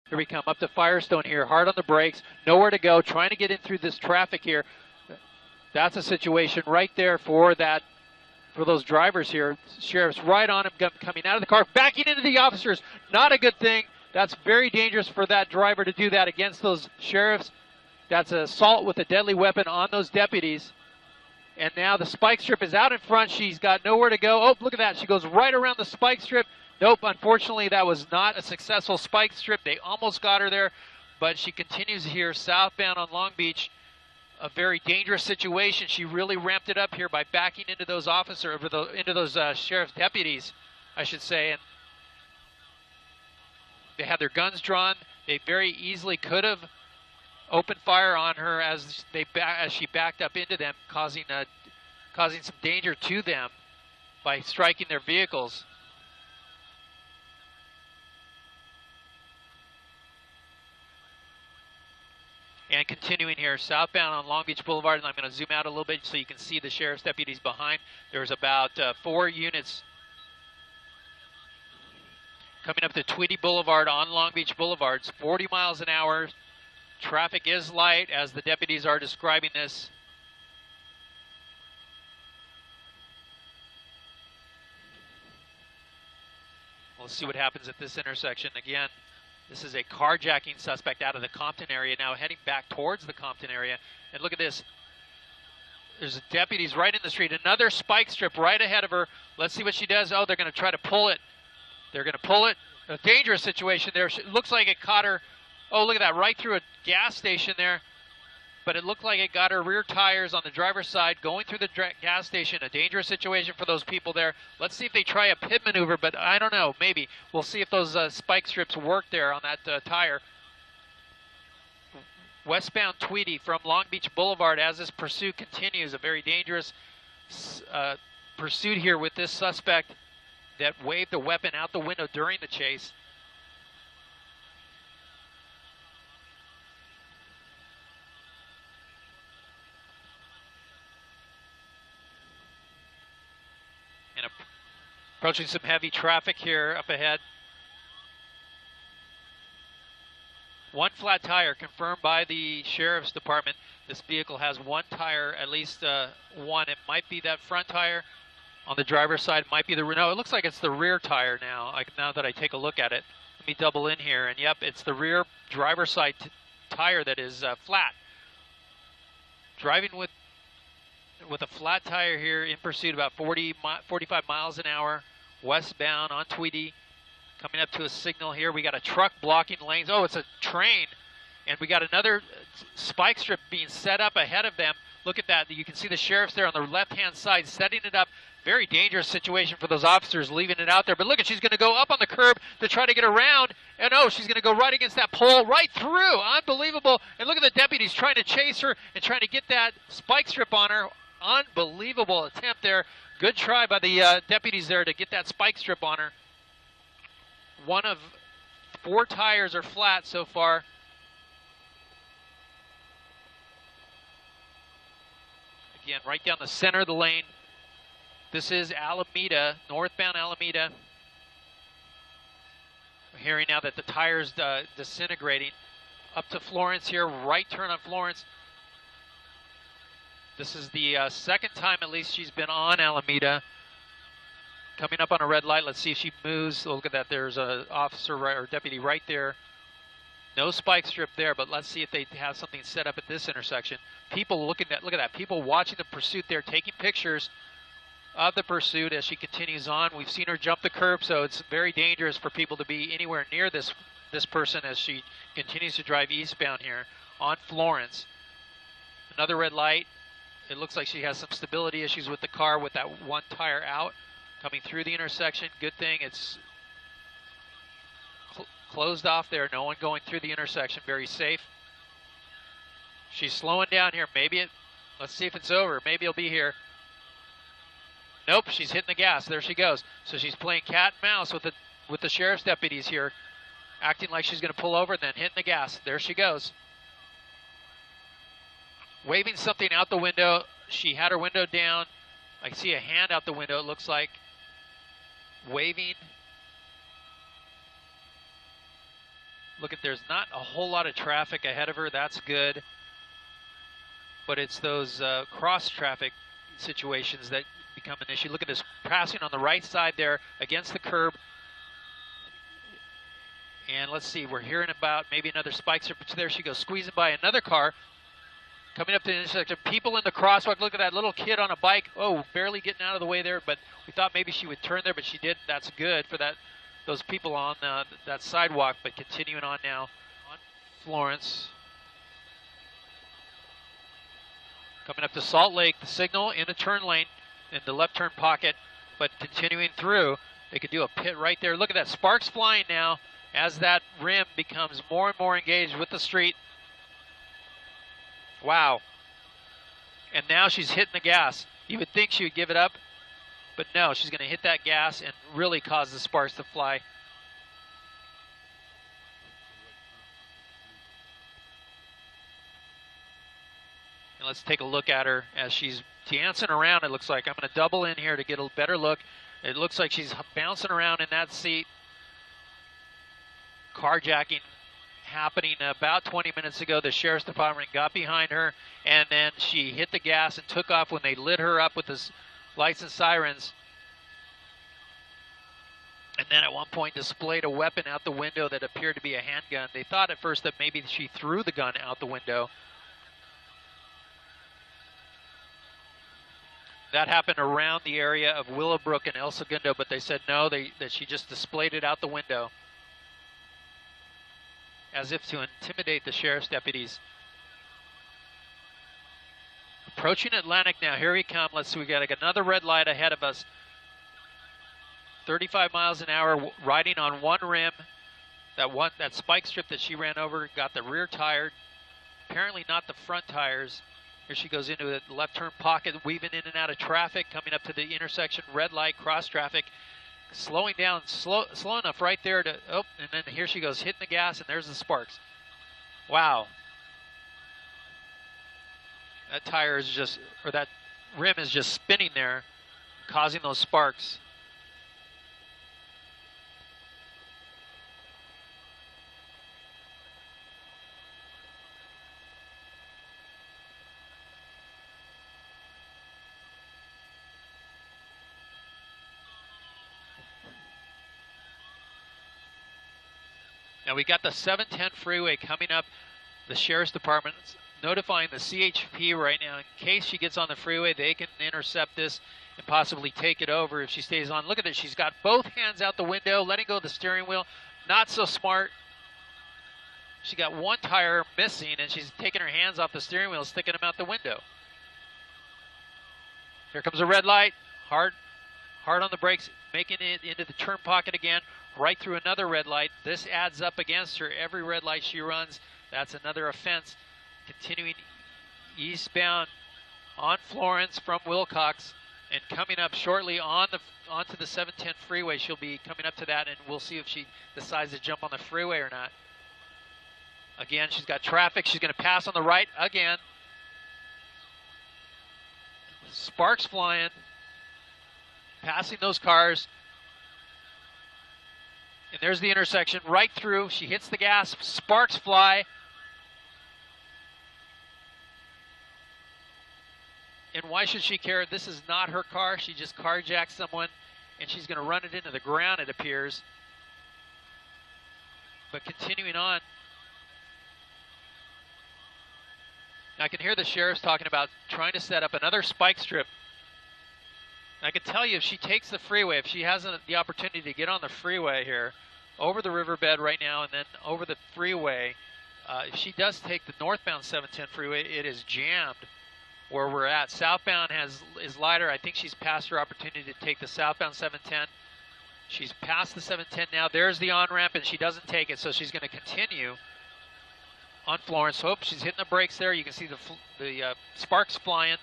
Here we come up to Firestone here, hard on the brakes, nowhere to go, trying to get in through this traffic here. That's a situation right there for those drivers here. Sheriff's right on him, coming out of the car, backing into the officers. Not a good thing. That's very dangerous for that driver to do that against those sheriffs. That's an assault with a deadly weapon on those deputies. And now the spike strip is out in front. She's got nowhere to go. Oh, look at that. She goes right around the spike strip. Nope, unfortunately, that was not a successful spike strip. They almost got her there, but she continues here southbound on Long Beach. A very dangerous situation. She really ramped it up here by backing into those into those sheriff's deputies, I should say. And they had their guns drawn. They very easily could have opened fire on her as she backed up into them, causing some danger to them by striking their vehicles. And continuing here, southbound on Long Beach Boulevard, and I'm going to zoom out a little bit so you can see the sheriff's deputies behind. There's about 4 units coming up to Tweedy Boulevard on Long Beach Boulevard. It's 40 miles an hour. Traffic is light as the deputies are describing this. We'll see what happens at this intersection. Again, this is a carjacking suspect out of the Compton area, now heading back towards the Compton area. And look at this. There's deputies right in the street. Another spike strip right ahead of her. Let's see what she does. Oh, they're going to try to pull it. They're going to pull it. A dangerous situation there. It looks like it caught her. Oh, look at that, right through a gas station there. But it looked like it got her rear tires on the driver's side going through the gas station. A dangerous situation for those people there. Let's see if they try a pit maneuver, but I don't know, maybe. We'll see if those spike strips work there on that tire. Westbound Tweedy from Long Beach Boulevard as this pursuit continues. A very dangerous pursuit here with this suspect that waved a weapon out the window during the chase. And approaching some heavy traffic here up ahead. One flat tire confirmed by the sheriff's department. This vehicle has one tire, at least one. It might be that front tire on the driver's side. It might be no, it looks like it's the rear tire now. Now that I take a look at it, let me double in here. And yep, it's the rear driver's side tire that is flat. Driving with a flat tire here in pursuit, about 45 miles an hour, westbound on Tweedy. Coming up to a signal here. We got a truck blocking lanes. Oh, it's a train. And we got another spike strip being set up ahead of them. Look at that. You can see the sheriff's there on the left-hand side setting it up. Very dangerous situation for those officers leaving it out there. But look at, she's going to go up on the curb to try to get around. And oh, she's going to go right against that pole, right through. Unbelievable. And look at the deputies trying to chase her and trying to get that spike strip on her. Unbelievable attempt there. Good try by the deputies there to get that spike strip on her. One of 4 tires are flat so far. Again, right down the center of the lane. This is Alameda, northbound Alameda. We're hearing now that the tire's disintegrating. Up to Florence here, right turn on Florence. This is the second time at least she's been on Alameda. Coming up on a red light. Let's see if she moves. Look at that. There's an officer or deputy right there. No spike strip there, but let's see if they have something set up at this intersection. People looking at, look at that. People watching the pursuit there, taking pictures of the pursuit as she continues on. We've seen her jump the curb, so it's very dangerous for people to be anywhere near this person as she continues to drive eastbound here on Florence. Another red light. It looks like she has some stability issues with the car with that one tire out. Coming through the intersection, good thing it's closed off there. No one going through the intersection, very safe. She's slowing down here. Let's see if it's over. Maybe it'll be here. Nope, she's hitting the gas. There she goes. So she's playing cat and mouse with the sheriff's deputies here, acting like she's going to pull over and then hitting the gas. There she goes. Waving something out the window. She had her window down. I can see a hand out the window, it looks like. Waving. Look at, there's not a whole lot of traffic ahead of her. That's good. But it's those cross traffic situations that become an issue. Look at this passing on the right side there against the curb. And let's see, we're hearing about maybe another spike strip. There she goes, squeezing by another car. Coming up to the intersection, people in the crosswalk. Look at that little kid on a bike. Oh, barely getting out of the way there, but we thought maybe she would turn there, but she didn't. That's good for those people on that sidewalk, but continuing on now on Florence. Coming up to Salt Lake, the signal in the turn lane, in the left turn pocket, but continuing through. They could do a pit right there. Look at that, sparks flying now as that rim becomes more and more engaged with the street. Wow. And now she's hitting the gas. You would think she would give it up, but no, she's going to hit that gas and really cause the sparks to fly. And let's take a look at her as she's dancing around. It looks like I'm going to double in here to get a better look. It looks like she's bouncing around in that seat. Carjacking happening about 20 minutes ago. The sheriff's department got behind her, and then she hit the gas and took off when they lit her up with the lights and sirens. And then at one point displayed a weapon out the window that appeared to be a handgun. They thought at first that maybe she threw the gun out the window. That happened around the area of Willowbrook and El Segundo, but they said no, that she just displayed it out the window, as if to intimidate the sheriff's deputies. Approaching Atlantic now, here we come. Let's see, we got another red light ahead of us. 35 miles an hour, riding on one rim. That spike strip that she ran over got the rear tire, apparently not the front tires. Here she goes into the left turn pocket, weaving in and out of traffic, coming up to the intersection, red light, cross traffic. Slowing down, slow enough right there to, oh, and then here she goes, hitting the gas, and there's the sparks. Wow. That tire is just, or that rim is just spinning there, causing those sparks. Now we got the 710 freeway coming up. The sheriff's department's notifying the CHP right now in case she gets on the freeway. They can intercept this and possibly take it over if she stays on. Look at this. She's got both hands out the window, letting go of the steering wheel. Not so smart. She got one tire missing, and she's taking her hands off the steering wheel, sticking them out the window. Here comes a red light. Hard on the brakes, making it into the turn pocket again. Right through another red light. This adds up against her. Every red light she runs, that's another offense. Continuing eastbound on Florence from Wilcox, and coming up shortly onto the 710 freeway. She'll be coming up to that, and we'll see if she decides to jump on the freeway or not. Again, she's got traffic. She's going to pass on the right again. Sparks flying, passing those cars. And there's the intersection right through. She hits the gas, sparks fly. And why should she care? This is not her car. She just carjacked someone, and she's going to run it into the ground, it appears. But continuing on. I can hear the sheriff's talking about trying to set up another spike strip. I can tell you, if she takes the freeway, if she has the opportunity to get on the freeway here, over the riverbed right now and then over the freeway, if she does take the northbound 710 freeway, it is jammed where we're at. Southbound is lighter. I think she's past her opportunity to take the southbound 710. She's past the 710 now. There's the on-ramp, and she doesn't take it, so she's going to continue on Florence. Hope she's hitting the brakes there. You can see the sparks flying.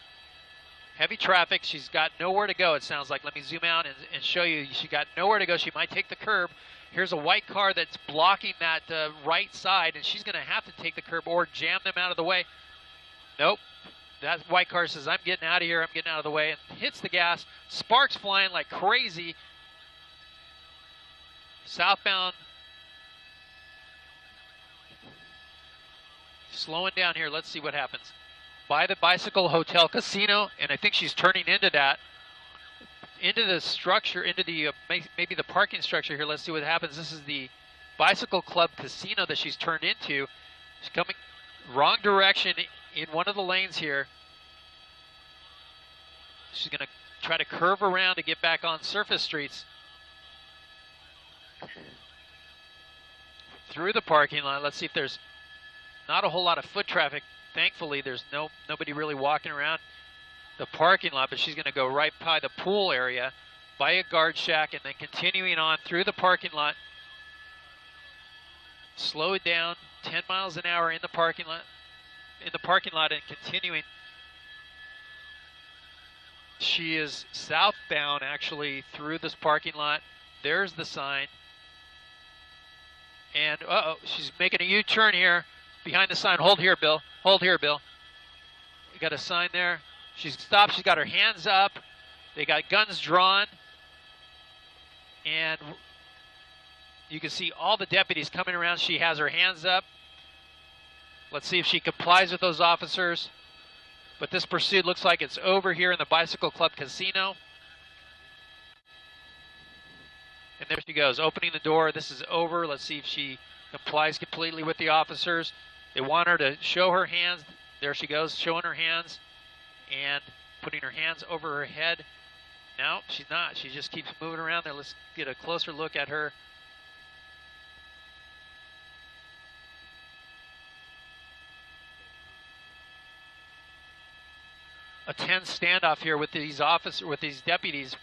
Heavy traffic. She's got nowhere to go, it sounds like. Let me zoom out and show you. She got nowhere to go. She might take the curb. Here's a white car that's blocking that right side, and she's going to have to take the curb or jam them out of the way. Nope. That white car says, I'm getting out of here. I'm getting out of the way, and hits the gas. Sparks flying like crazy. Southbound slowing down here. Let's see what happens. By the Bicycle Hotel Casino, and I think she's turning into that, into the structure, into the maybe the parking structure here. Let's see what happens. This is the Bicycle Club Casino that she's turned into. She's coming wrong direction in one of the lanes here. She's going to try to curve around to get back on surface streets. Through the parking lot. Let's see if there's not a whole lot of foot traffic. Thankfully, there's nobody really walking around the parking lot, but she's going to go right by the pool area, by a guard shack, and then continuing on through the parking lot. Slow it down, 10 miles an hour in the parking lot, and continuing. She is southbound, actually, through this parking lot. There's the sign. And, she's making a U-turn here behind the sign. Hold here, Bill. Hold here, Bill. You got a sign there. She's stopped. She's got her hands up. They got guns drawn. And you can see all the deputies coming around. She has her hands up. Let's see if she complies with those officers. But this pursuit looks like it's over here in the Bicycle Club Casino. And there she goes, opening the door. This is over. Let's see if she complies completely with the officers. They want her to show her hands. There she goes, showing her hands and putting her hands over her head. No, she's not. She just keeps moving around there. Let's get a closer look at her. A tense standoff here with these deputies.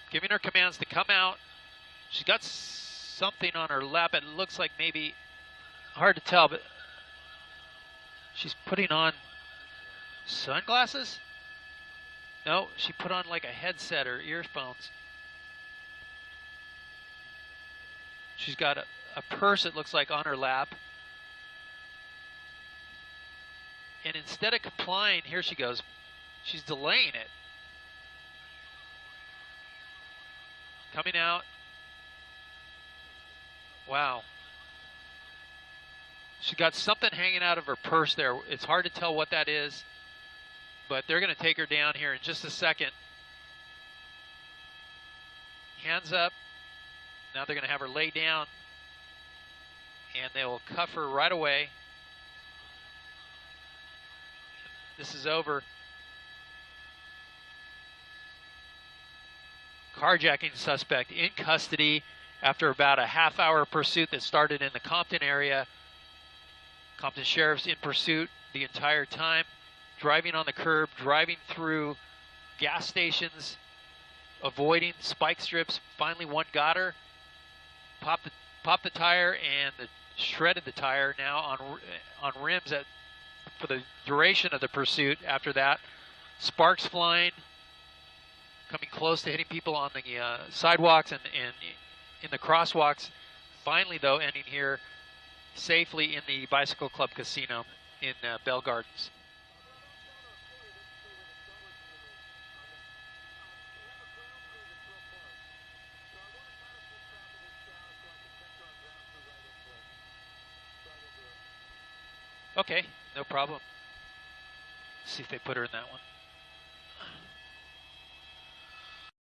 Giving her commands to come out. She's got something on her lap. It looks like maybe, hard to tell, but she's putting on sunglasses? No, she put on like a headset or earphones. She's got a purse, it looks like, on her lap. And instead of complying, here she goes. She's delaying it. Coming out. Wow. She got something hanging out of her purse there. It's hard to tell what that is, but they're going to take her down here in just a second. Hands up. Now they're going to have her lay down, and they will cuff her right away. This is over. Carjacking suspect in custody after about a half-hour pursuit that started in the Compton area. Compton Sheriff's in pursuit the entire time, driving on the curb, driving through gas stations, avoiding spike strips. Finally, one got her, popped the tire, and shredded the tire now on rims for the duration of the pursuit. After that, sparks flying, coming close to hitting people on the sidewalks and in the crosswalks. Finally, though, ending here safely in the Bicycle Club Casino in Bell Gardens. Okay, no problem. Let's see if they put her in that one.